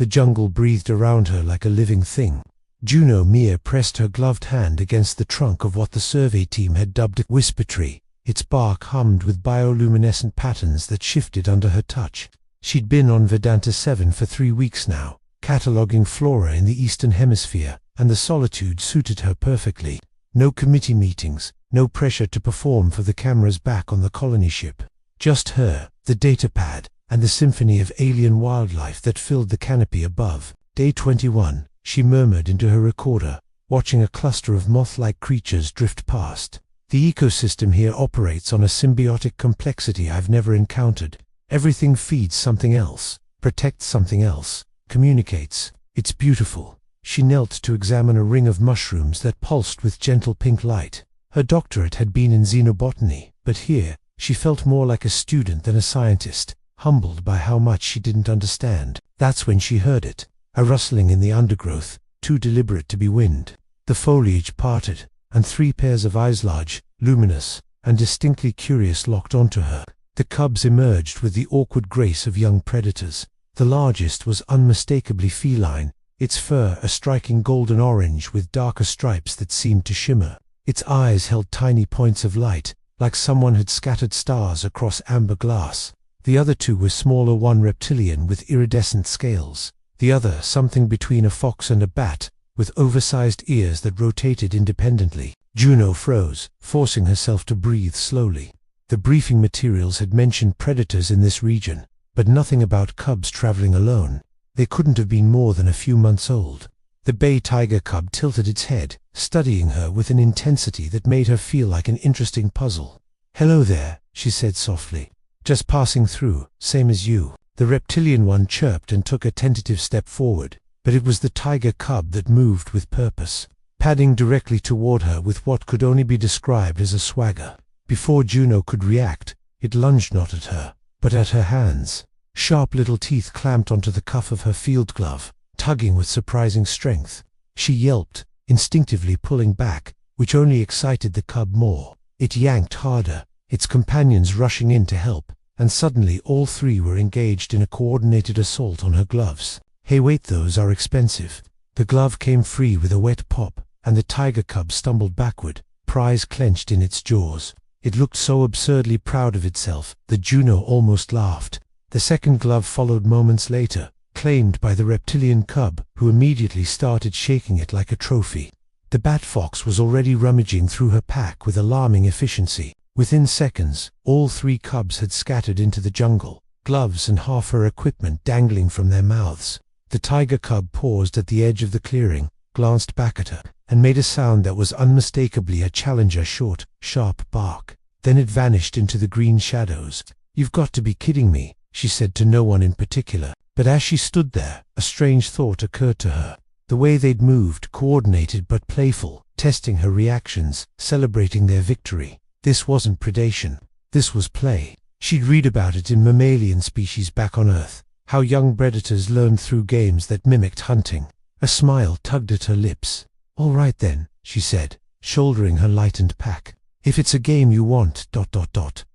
The jungle breathed around her like a living thing. Juno Myrr pressed her gloved hand against the trunk of what the survey team had dubbed a whisper tree. Its bark hummed with bioluminescent patterns that shifted under her touch. She'd been on Vedanta 7 for 3 weeks now, cataloguing flora in the Eastern Hemisphere, and the solitude suited her perfectly. No committee meetings, no pressure to perform for the cameras back on the colony ship. Just her, the datapad, and the symphony of alien wildlife that filled the canopy above. Day 21, she murmured into her recorder, watching a cluster of moth-like creatures drift past. The ecosystem here operates on a symbiotic complexity I've never encountered. Everything feeds something else, protects something else, communicates. It's beautiful. She knelt to examine a ring of mushrooms that pulsed with gentle pink light. Her doctorate had been in xenobotany, but here, she felt more like a student than a scientist, humbled by how much she didn't understand. That's when she heard it, a rustling in the undergrowth, too deliberate to be wind. The foliage parted, and 3 pairs of eyes, large, luminous, and distinctly curious, locked onto her. The cubs emerged with the awkward grace of young predators. The largest was unmistakably feline, its fur a striking golden orange with darker stripes that seemed to shimmer. Its eyes held tiny points of light, like someone had scattered stars across amber glass. The other 2 were smaller, one reptilian with iridescent scales, the other something between a fox and a bat, with oversized ears that rotated independently. Juno froze, forcing herself to breathe slowly. The briefing materials had mentioned predators in this region, but nothing about cubs traveling alone. They couldn't have been more than a few months old. The bay tiger cub tilted its head, studying her with an intensity that made her feel like an interesting puzzle. "Hello there," she said softly. "Just passing through, same as you." The reptilian one chirped and took a tentative step forward, but it was the tiger cub that moved with purpose, padding directly toward her with what could only be described as a swagger. Before Juno could react, it lunged not at her, but at her hands. Sharp little teeth clamped onto the cuff of her field glove, tugging with surprising strength. She yelped, instinctively pulling back, which only excited the cub more. It yanked harder, its companions rushing in to help, and suddenly all 3 were engaged in a coordinated assault on her gloves. "Hey wait, those are expensive." The glove came free with a wet pop, and the tiger cub stumbled backward, prize clenched in its jaws. It looked so absurdly proud of itself that Juno almost laughed. The second glove followed moments later, claimed by the reptilian cub, who immediately started shaking it like a trophy. The bat fox was already rummaging through her pack with alarming efficiency. Within seconds, all 3 cubs had scattered into the jungle, gloves and half her equipment dangling from their mouths. The tiger cub paused at the edge of the clearing, glanced back at her, and made a sound that was unmistakably a challenger short, sharp bark. Then it vanished into the green shadows. "You've got to be kidding me," she said to no one in particular. But as she stood there, a strange thought occurred to her. The way they'd moved, coordinated but playful, testing her reactions, celebrating their victory. This wasn't predation. This was play. She'd read about it in mammalian species back on Earth, how young predators learned through games that mimicked hunting. A smile tugged at her lips. "All right then," she said, shouldering her lightened pack. "If it's a game you want, ...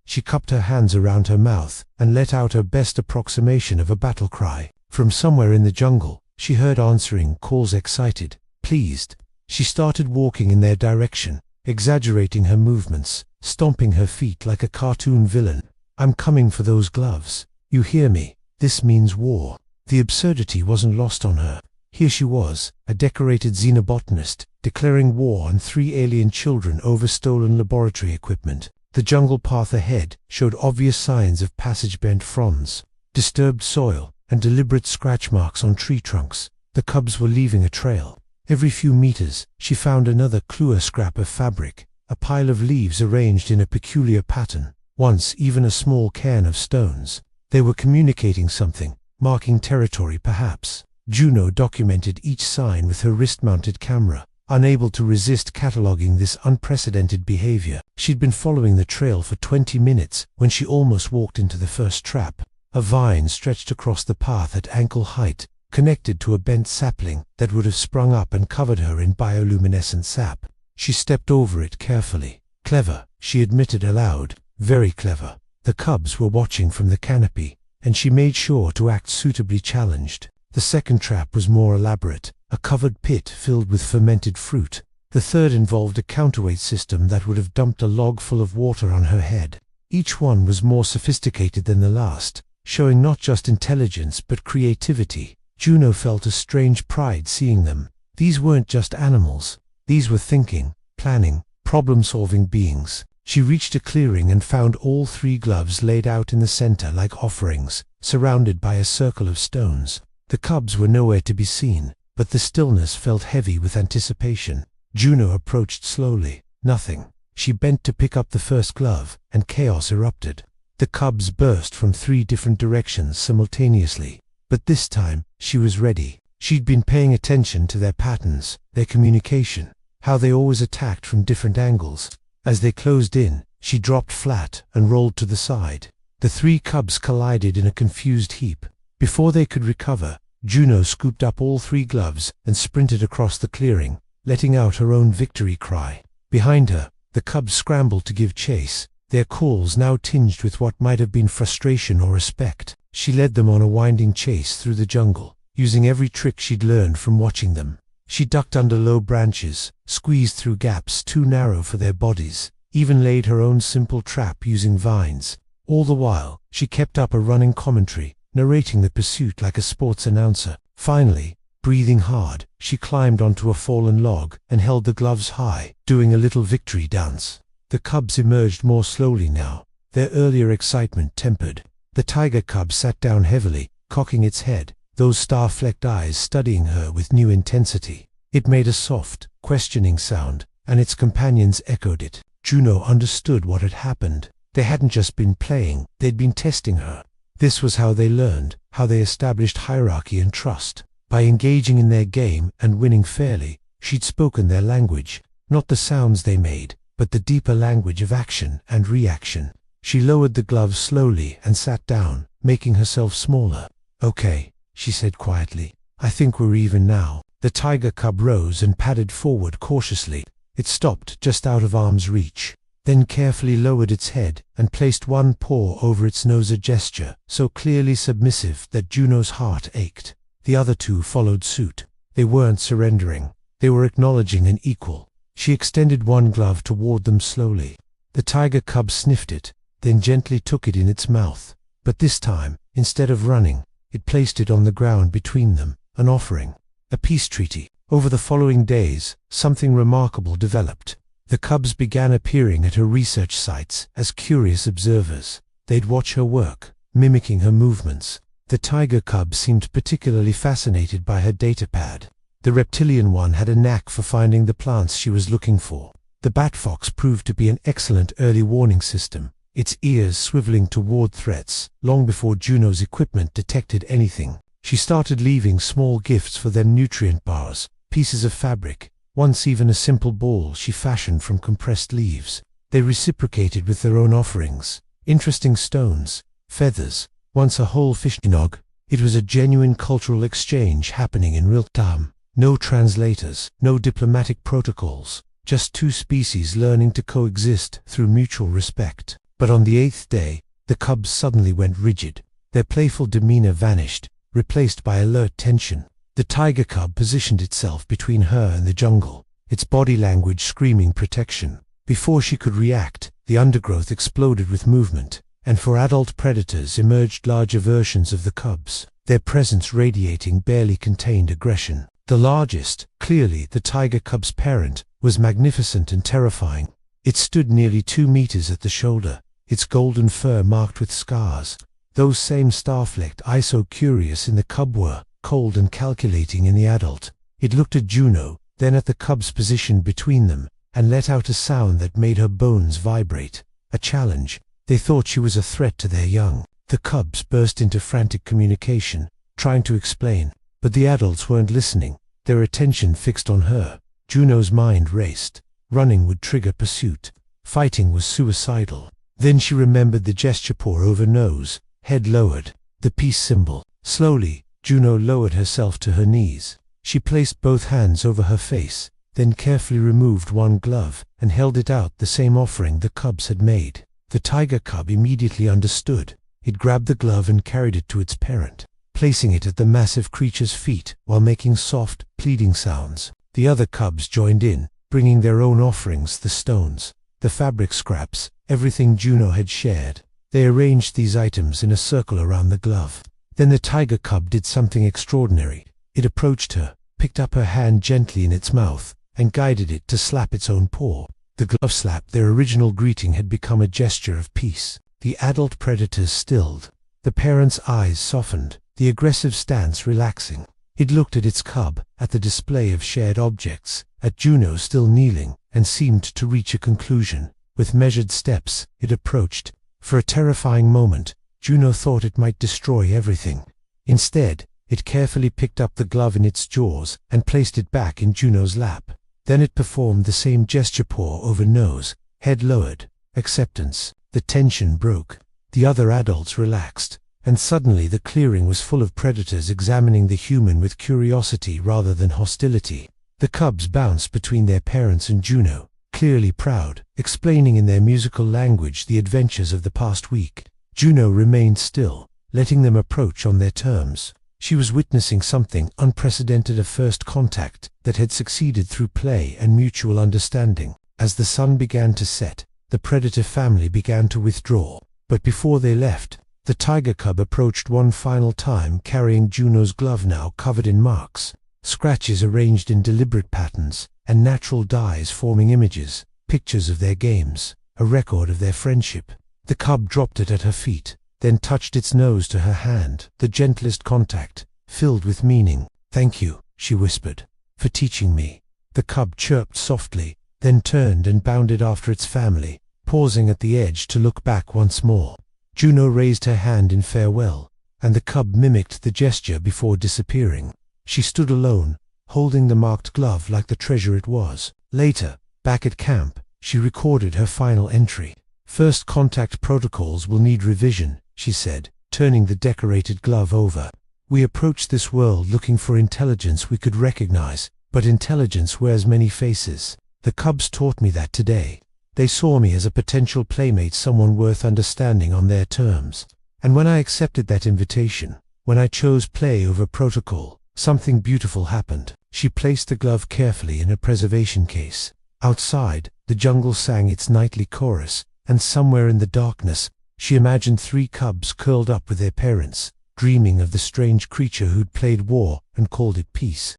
She cupped her hands around her mouth and let out her best approximation of a battle cry. From somewhere in the jungle, she heard answering calls, excited, pleased. She started walking in their direction, exaggerating her movements, stomping her feet like a cartoon villain. "I'm coming for those gloves. You hear me? This means war." The absurdity wasn't lost on her. Here she was, a decorated xenobotanist, declaring war on 3 alien children over stolen laboratory equipment. The jungle path ahead showed obvious signs of passage-bent fronds, disturbed soil, and deliberate scratch marks on tree trunks. The cubs were leaving a trail. Every few meters, she found another clue, a scrap of fabric, a pile of leaves arranged in a peculiar pattern, once even a small cairn of stones. They were communicating something, marking territory perhaps. Juno documented each sign with her wrist-mounted camera, unable to resist cataloging this unprecedented behavior. She'd been following the trail for 20 minutes when she almost walked into the first trap. A vine stretched across the path at ankle height, connected to a bent sapling that would have sprung up and covered her in bioluminescent sap. She stepped over it carefully. Clever, she admitted aloud, very clever. The cubs were watching from the canopy, and she made sure to act suitably challenged. The second trap was more elaborate, a covered pit filled with fermented fruit. The third involved a counterweight system that would have dumped a log full of water on her head. Each one was more sophisticated than the last, showing not just intelligence but creativity. Juno felt a strange pride seeing them. These weren't just animals. These were thinking, planning, problem-solving beings. She reached a clearing and found all 3 gloves laid out in the center like offerings, surrounded by a circle of stones. The cubs were nowhere to be seen, but the stillness felt heavy with anticipation. Juno approached slowly. Nothing. She bent to pick up the first glove, and chaos erupted. The cubs burst from 3 different directions simultaneously. But this time, she was ready. She'd been paying attention to their patterns, their communication, how they always attacked from different angles. As they closed in, she dropped flat and rolled to the side. The 3 cubs collided in a confused heap. Before they could recover, Juno scooped up all 3 gloves and sprinted across the clearing, letting out her own victory cry. Behind her, the cubs scrambled to give chase, their calls now tinged with what might have been frustration or respect. She led them on a winding chase through the jungle, using every trick she'd learned from watching them. She ducked under low branches, squeezed through gaps too narrow for their bodies, even laid her own simple trap using vines. All the while, she kept up a running commentary, narrating the pursuit like a sports announcer. Finally, breathing hard, she climbed onto a fallen log and held the gloves high, doing a little victory dance. The cubs emerged more slowly now, their earlier excitement tempered. The tiger cub sat down heavily, cocking its head, those star-flecked eyes studying her with new intensity. It made a soft, questioning sound, and its companions echoed it. Juno understood what had happened. They hadn't just been playing, they'd been testing her. This was how they learned, how they established hierarchy and trust. By engaging in their game and winning fairly, she'd spoken their language, not the sounds they made, but the deeper language of action and reaction. She lowered the gloves slowly and sat down, making herself smaller. "Okay," she said quietly. "I think we're even now." The tiger cub rose and padded forward cautiously. It stopped just out of arm's reach, then carefully lowered its head and placed one paw over its nose, a gesture so clearly submissive that Juno's heart ached. The other 2 followed suit. They weren't surrendering. They were acknowledging an equal. She extended one glove toward them slowly. The tiger cub sniffed it, then gently took it in its mouth. But this time, instead of running, it placed it on the ground between them, an offering, a peace treaty. Over the following days, something remarkable developed. The cubs began appearing at her research sites as curious observers. They'd watch her work, mimicking her movements. The tiger cub seemed particularly fascinated by her datapad. The reptilian one had a knack for finding the plants she was looking for. The bat fox proved to be an excellent early warning system, its ears swiveling toward threats long before Juno's equipment detected anything. She started leaving small gifts for them, nutrient bars, pieces of fabric, once even a simple ball she fashioned from compressed leaves. They reciprocated with their own offerings, interesting stones, feathers, once a whole fish nog. It was a genuine cultural exchange happening in real time. No translators, no diplomatic protocols, just 2 species learning to coexist through mutual respect. But on the 8th day, the cubs suddenly went rigid. Their playful demeanor vanished, replaced by alert tension. The tiger cub positioned itself between her and the jungle, its body language screaming protection. Before she could react, the undergrowth exploded with movement, and for adult predators emerged larger versions of the cubs, their presence radiating barely contained aggression. The largest, clearly the tiger cub's parent, was magnificent and terrifying. It stood nearly 2 meters at the shoulder, its golden fur marked with scars. Those same star-flecked eyes, so curious in the cub, were cold and calculating in the adult. It looked at Juno, then at the cubs positioned between them, and let out a sound that made her bones vibrate. A challenge. They thought she was a threat to their young. The cubs burst into frantic communication, trying to explain, but the adults weren't listening, their attention fixed on her. Juno's mind raced. Running would trigger pursuit. Fighting was suicidal. Then she remembered the gesture, paw over nose, head lowered, the peace symbol. Slowly, Juno lowered herself to her knees. She placed both hands over her face, then carefully removed one glove and held it out, the same offering the cubs had made. The tiger cub immediately understood. It grabbed the glove and carried it to its parent. placing it at the massive creature's feet while making soft, pleading sounds. The other cubs joined in, bringing their own offerings, the stones, the fabric scraps, everything Juno had shared. They arranged these items in a circle around the glove. Then the tiger cub did something extraordinary. It approached her, picked up her hand gently in its mouth, and guided it to slap its own paw. The glove slap, their original greeting, had become a gesture of peace. The adult predators stilled. The parent's eyes softened, the aggressive stance relaxing. It looked at its cub, at the display of shared objects, at Juno still kneeling, and seemed to reach a conclusion. With measured steps, it approached. For a terrifying moment, Juno thought it might destroy everything. Instead, it carefully picked up the glove in its jaws and placed it back in Juno's lap. Then it performed the same gesture, paw over nose, head lowered. Acceptance. The tension broke. The other adults relaxed, and suddenly the clearing was full of predators examining the human with curiosity rather than hostility. The cubs bounced between their parents and Juno, clearly proud, explaining in their musical language the adventures of the past week. Juno remained still, letting them approach on their terms. She was witnessing something unprecedented, a first contact that had succeeded through play and mutual understanding. As the sun began to set, the predator family began to withdraw. But before they left, the tiger cub approached one final time, carrying Juno's glove now covered in marks, scratches arranged in deliberate patterns, and natural dyes forming images, pictures of their games, a record of their friendship. The cub dropped it at her feet, then touched its nose to her hand, the gentlest contact, filled with meaning. "Thank you," she whispered, "for teaching me." The cub chirped softly, then turned and bounded after its family, pausing at the edge to look back once more. Juno raised her hand in farewell, and the cub mimicked the gesture before disappearing. She stood alone, holding the marked glove like the treasure it was. Later, back at camp, she recorded her final entry. "First contact protocols will need revision," she said, turning the decorated glove over. "We approached this world looking for intelligence we could recognize, but intelligence wears many faces. The cubs taught me that today. They saw me as a potential playmate, someone worth understanding on their terms. And when I accepted that invitation, when I chose play over protocol, something beautiful happened." She placed the glove carefully in a preservation case. Outside, the jungle sang its nightly chorus, and somewhere in the darkness, she imagined 3 cubs curled up with their parents, dreaming of the strange creature who'd played war and called it peace.